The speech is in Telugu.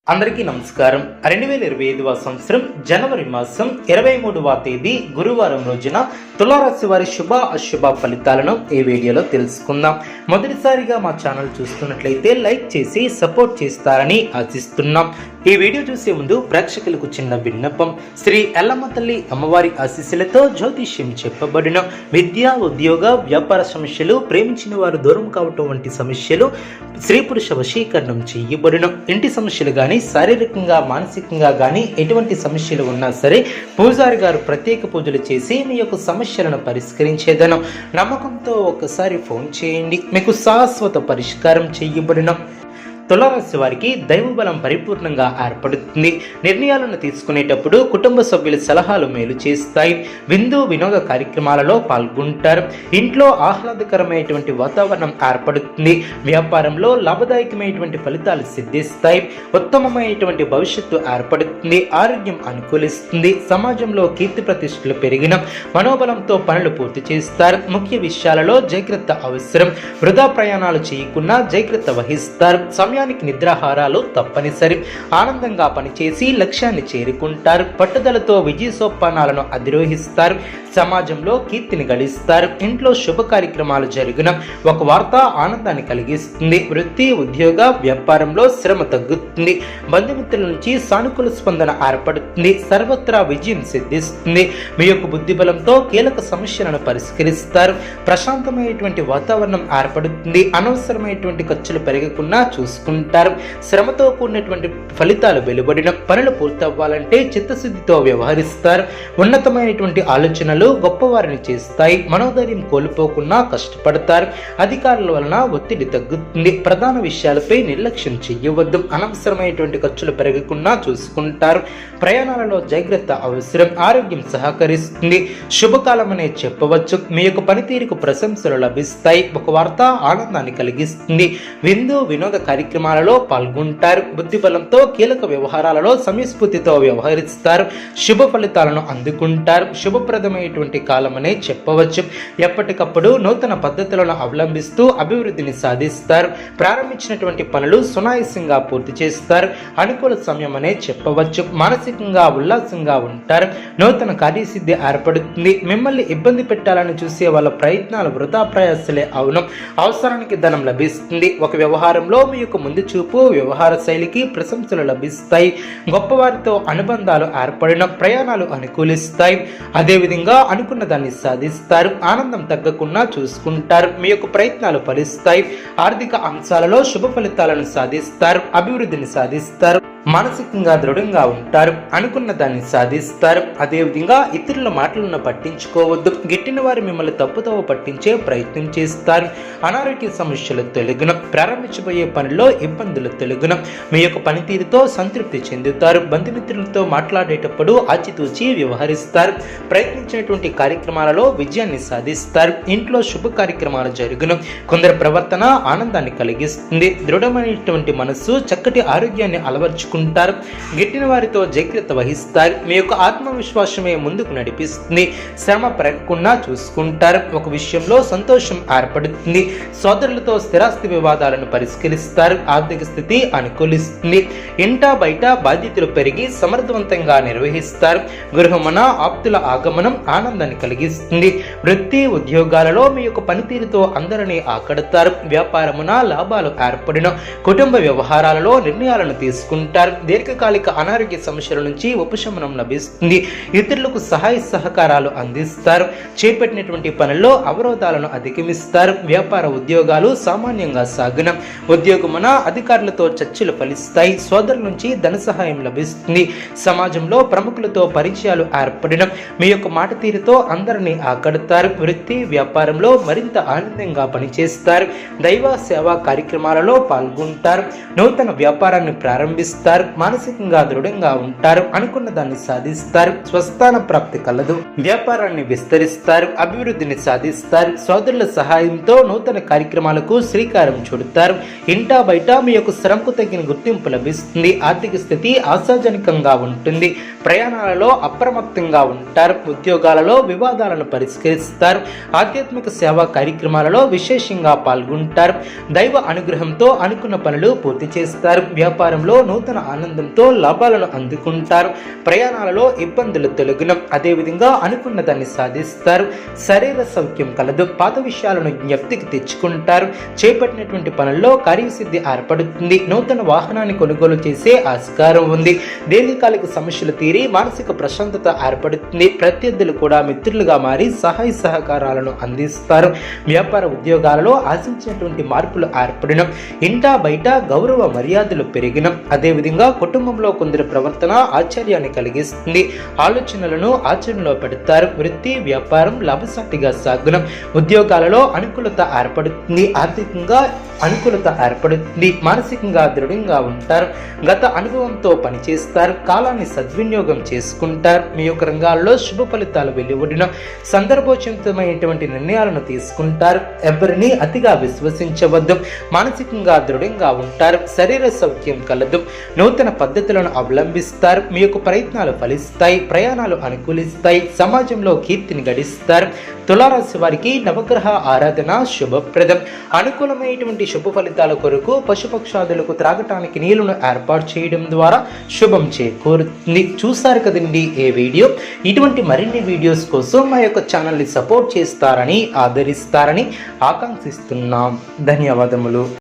అందరికీ నమస్కారం. 2025వ సంవత్సరం జనవరి మాసం 23వ తేదీ గురువారం రోజున తులారాశి వారి శుభ అశుభ ఫలితాలను ఈ వీడియోలో తెలుసుకుందాం. మొదటిసారిగా మా ఛానల్ చూస్తున్నట్లయితే లైక్ చేసి సపోర్ట్ చేస్తారని ఆశిస్తున్నాం. ఈ వీడియో చూసే ముందు ప్రేక్షకులకు చిన్న విన్నపం. శ్రీ ఎల్లమ్మ తల్లి అమ్మవారి ఆశీస్సులతో జ్యోతిష్యం చెప్పబడిన విద్య, ఉద్యోగ, వ్యాపార సమస్యలు, ప్రేమించిన వారు దూరం కావటం వంటి సమస్యలు, స్త్రీ పురుష వశీకరణం చేయబడిన ఇంటి సమస్యలు కానీ, శారీరకంగా మానసికంగా కానీ ఎటువంటి సమస్యలు ఉన్నా సరే పూజారి గారు ప్రత్యేక పూజలు చేసి మీ యొక్క సమస్యలను పరిష్కరించేదను. నమ్మకంతో ఒకసారి ఫోన్ చేయండి, మీకు శాశ్వత పరిష్కారం చేయబడిన. తులారాశి వారికి దైవబలం పరిపూర్ణంగా ఏర్పడుతుంది. నిర్ణయాలను తీసుకునేటప్పుడు కుటుంబ సభ్యుల సలహాలు మేలు చేస్తాయి. విందు వినోద కార్యక్రమాలలో పాల్గొంటారు. ఇంట్లో ఆహ్లాదకరమైనటువంటి వాతావరణం ఏర్పడుతుంది. వ్యాపారంలో లాభదాయకమైనటువంటి ఫలితాలు సిద్ధిస్తాయి. ఉత్తమమైనటువంటి భవిష్యత్తు ఏర్పడుతుంది. ఆరోగ్యం అనుకూలిస్తుంది. సమాజంలో కీర్తి ప్రతిష్టలు పెరిగిన మనోబలంతో పనులు పూర్తి చేస్తారు. ముఖ్య విషయాలలో జాగ్రత్త అవసరం. వృధా ప్రయాణాలు చేయకుండా జాగ్రత్త వహిస్తారు. సమయానికి నిద్రాహారాలు తప్పనిసరి. ఆనందంగా పనిచేసి లక్ష్యాన్ని చేరుకుంటారు. పట్టుదలతో విజయ సోపానాలను అధిరోహిస్తారు. సమాజంలో కీర్తిని గడిస్తారు. ఇంట్లో శుభ కార్యక్రమాలు జరిగిన ఒక వార్త ఆనందాన్ని కలిగిస్తుంది. వృత్తి, ఉద్యోగ, వ్యాపారంలో శ్రమ తగ్గుతుంది. బంధుమిత్రుల నుంచి సానుకూల స్పందన ఏర్పడుతుంది. సర్వత్రా విజయం సిద్ధిస్తుంది. మీ యొక్క బుద్ధి బలంతో కీలక సమస్యలను పరిష్కరిస్తారు. ప్రశాంతమైనటువంటి వాతావరణం ఏర్పడుతుంది. అనవసరమైనటువంటి ఖర్చులు పెరగకుండా చూసుకుంటారు. శ్రమతో కూడినటువంటి ఫలితాలు వెలువడిన పనులు పూర్తవ్వాలంటే చిత్తశుద్ధితో వ్యవహరిస్తారు. ఉన్నతమైనటువంటి ఆలోచనలు గొప్పవారిని చేస్తాయి. మనోధైర్యం కోల్పోకుండా కష్టపడతారు. అధికారుల వలన ఒత్తిడి తగ్గుతుంది. ప్రధాన విషయాలపై నిర్లక్ష్యం చేయవద్దు. అనవసరమైనటువంటి ఖర్చులు పెరగకుండా చూసుకుంటారు. ప్రయాణాలలో జాగ్రత్త అవసరం. ఆరోగ్యం సహకరిస్తుంది. శుభకాలం అనే చెప్పవచ్చు. మీ యొక్క పనితీరుకు ప్రశంసలు లభిస్తాయి. ఒక వార్త ఆనందాన్ని కలిగిస్తుంది. విందు వినోద కార్యక్రమాలలో పాల్గొంటారు. బుద్ధిబలంతో కీలక వ్యవహారాలలో సమయస్ఫూర్తితో వ్యవహరిస్తారు. శుభ ఫలితాలను అందుకుంటారు. శుభప్రదమైనటువంటి కాలమనే చెప్పవచ్చు. ఎప్పటికప్పుడు నూతన పద్ధతులను అవలంబిస్తూ అభివృద్ధిని సాధిస్తారు. ప్రారంభించినటువంటి పనులు సునాయాసంగా పూర్తి చేస్తారు. అనుకూల సమయం అనే చెప్పవచ్చు. మానసికంగా ఉల్లాసంగా ఉంటారు. నూతన కార్యసిద్ధి ఏర్పడుతుంది. మిమ్మల్ని ఇబ్బంది పెట్టాలని చూసే వాళ్ళ ప్రయత్నాలు వృధా ప్రయాసలే అవును. అవసరానికి ధనం లభిస్తుంది. ఒక వ్యవహారంలో మీ యొక్క ముందు చూపు, వ్యవహార శైలికి ప్రశంసలు లభిస్తాయి. గొప్పవారితో అనుబంధాలు ఏర్పడిన ప్రయాణాలు అనుకూలిస్తాయి. అదేవిధంగా అనుకున్న దాన్ని సాధిస్తారు. ఆనందం తగ్గకుండా చూసుకుంటారు. మీ యొక్క ప్రయత్నాలు ఫలిస్తాయి. ఆర్థిక అంశాలలో శుభ ఫలితాలను సాధిస్తారు. అభివృద్ధిని సాధిస్తారు. మానసికంగా దృఢంగా ఉంటారు. అనుకున్న దాన్ని సాధిస్తారు. అదేవిధంగా ఇతరుల మాటలను పట్టించుకోవద్దు. గిట్టిన వారు మిమ్మల్ని తప్పుదోవ పట్టించే ప్రయత్నం చేస్తారు. అనారోగ్య సమస్యలు తొలగున. ప్రారంభించబోయే పనిలో ఇబ్బందులు తొలగున. మీ యొక్క పనితీరుతో సంతృప్తి చెందుతారు. బంధుమిత్రులతో మాట్లాడేటప్పుడు ఆచితూచి వ్యవహరిస్తారు. ప్రయత్నించినటువంటి కార్యక్రమాలలో విజయాన్ని సాధిస్తారు. ఇంట్లో శుభ కార్యక్రమాలు జరుగును. కొందరి ప్రవర్తన ఆనందాన్ని కలిగిస్తుంది. దృఢమైనటువంటి మనస్సు చక్కటి ఆరోగ్యాన్ని అలవర్చుకుంటారు. గిట్టిన వారితో జాగ్రత్త వహిస్తారు. మీ యొక్క ఆత్మవిశ్వాసమే ముందుకు నడిపిస్తుంది. శ్రమ పెరగకుండా చూసుకుంటారు. ఒక విషయంలో సంతోషం ఏర్పడుతుంది. సోదరులతో స్థిరాస్తి వివాదాలను పరిష్కరిస్తారు. ఆర్థిక స్థితి అనుకూలిస్తుంది. ఇంటా బయట బాధ్యతలు పెరిగి సమర్థవంతంగా నిర్వహిస్తారు. గృహమున ఆప్తుల ఆగమనం ఆనందాన్ని కలిగిస్తుంది. వృత్తి, ఉద్యోగాలలో మీ యొక్క పనితీరుతో అందరినీ ఆకడతారు. వ్యాపారమున లాభాలు ఏర్పడిన కుటుంబ వ్యవహారాలలో నిర్ణయాలను తీసుకుంటారు. దీర్ఘకాలిక అనారోగ్య సమస్యల నుంచి ఉపశమనం లభిస్తుంది. ఇతరులకు సహాయ సహకారాలు అందిస్తారు. చేపట్టినటువంటి పనుల్లో అవరోధాలను అధిగమిస్తారు. వ్యాపార ఉద్యోగాలు సామాన్యంగా సాగున. ఉద్యోగమున అధికారులతో చర్చలు ఫలిస్తాయి. సోదరుల నుంచి ధన సహాయం లభిస్తుంది. సమాజంలో ప్రముఖులతో పరిచయాలు ఏర్పడిన మీ యొక్క మాట తీరుతో అందరినీ ఆకడతారు. వృత్తి, వ్యాపారంలో మరింత ఆనందంగా పనిచేస్తారు. దైవ సేవా కార్యక్రమాలలో పాల్గొంటారు. నూతన వ్యాపారాన్ని ప్రారంభిస్తారు. మానసికంగా దృఢంగా ఉంటారు. అనుకున్న దాన్ని సాధిస్తారు. స్వస్థాన ప్రాప్తి కలదు. వ్యాపారాన్ని విస్తరిస్తారు. అభివృద్ధిని సాధిస్తారు. సోదరుల సహాయంతో నూతన కార్యక్రమాలకు శ్రీకారం చుడతారు. ఇంటా బయట మీ యొక్క శ్రమకు తగిన గుర్తింపు లభిస్తుంది. ఆర్థిక స్థితి ఆశాజనకంగా ఉంటుంది. ప్రయాణాలలో అప్రమత్తంగా ఉంటారు. ఉద్యోగాల ఉద్యోగాలలో వివాదాలను పరిష్కరిస్తారు. ఆధ్యాత్మిక సేవా కార్యక్రమాలలో విశేషంగా పాల్గొంటారు. దైవ అనుగ్రహంతో అనుకున్న పనులు పూర్తి చేస్తారు. వ్యాపారంలో నూతన ఆనందంతో లాభాలను అందుకుంటారు. ప్రయాణాలలో ఇబ్బందులు తొలగును. అదేవిధంగా అనుకున్న దాన్ని సాధిస్తారు. శరీర సౌఖ్యం కలదు. పాత విషయాలను జ్ఞప్తికి తెచ్చుకుంటారు. చేపట్టినటువంటి పనుల్లో కార్యసిద్ధి ఏర్పడుతుంది. నూతన వాహనాన్ని కొనుగోలు చేసే ఆస్కారం ఉంది. దీర్ఘకాలిక సమస్యలు తీరి మానసిక ప్రశాంతత ఏర్పడుతుంది. ప్రత్యర్థులు కూడా మిత్రులుగా మారి సహాయ సహకారాలను అందిస్తారు. వ్యాపార ఉద్యోగాలలో ఆశించినటువంటి మార్పులు ఏర్పడిన. ఇంటా బయట గౌరవ మర్యాదలు పెరిగిన. అదేవిధంగా కుటుంబంలో కొందరి ప్రవర్తన ఆశ్చర్యాన్ని కలిగిస్తుంది. ఆలోచనలను ఆచరణలో పెడతారు. వృత్తి వ్యాపారం లాభసాటిగా సాగును. ఉద్యోగాలలో అనుకూలత ఏర్పడుతుంది. ఆర్థికంగా అనుకూలత ఏర్పడుతుంది. మానసికంగా దృఢంగా ఉంటారు. గత అనుభవంతో పనిచేస్తారు. కాలాన్ని సద్వినియోగం చేసుకుంటారు. మీ యొక్క రంగాల్లో శుభ ఫలితాలు వెలువడిన. సందర్భోచితమైనటువంటి నిర్ణయాలను తీసుకుంటారు. ఎవరిని అతిగా విశ్వసించవద్దు. మానసికంగా దృఢంగా ఉంటారు. శరీర సౌఖ్యం కలదు. నూతన పద్ధతులను అవలంబిస్తారు. మీ యొక్క ప్రయత్నాలు ఫలిస్తాయి. ప్రయాణాలు అనుకూలిస్తాయి. సమాజంలో కీర్తిని గడిస్తారు. తులారాశి వారికి నవగ్రహ ఆరాధన శుభప్రదం. అనుకూలమైనటువంటి శుభ ఫలితాల కొరకు పశుపక్షాదులకు త్రాగటానికి నీళ్లను ఏర్పాటు చేయడం ద్వారా శుభం చేకూరుతుంది. చూసారు కదండి ఈ వీడియో. ఇటువంటి మరిన్ని వీడియోస్ కోసం మా యొక్క ఛానల్ని సపోర్ట్ చేస్తారని ఆదరిస్తారని ఆకాంక్షిస్తున్నాం. ధన్యవాదములు.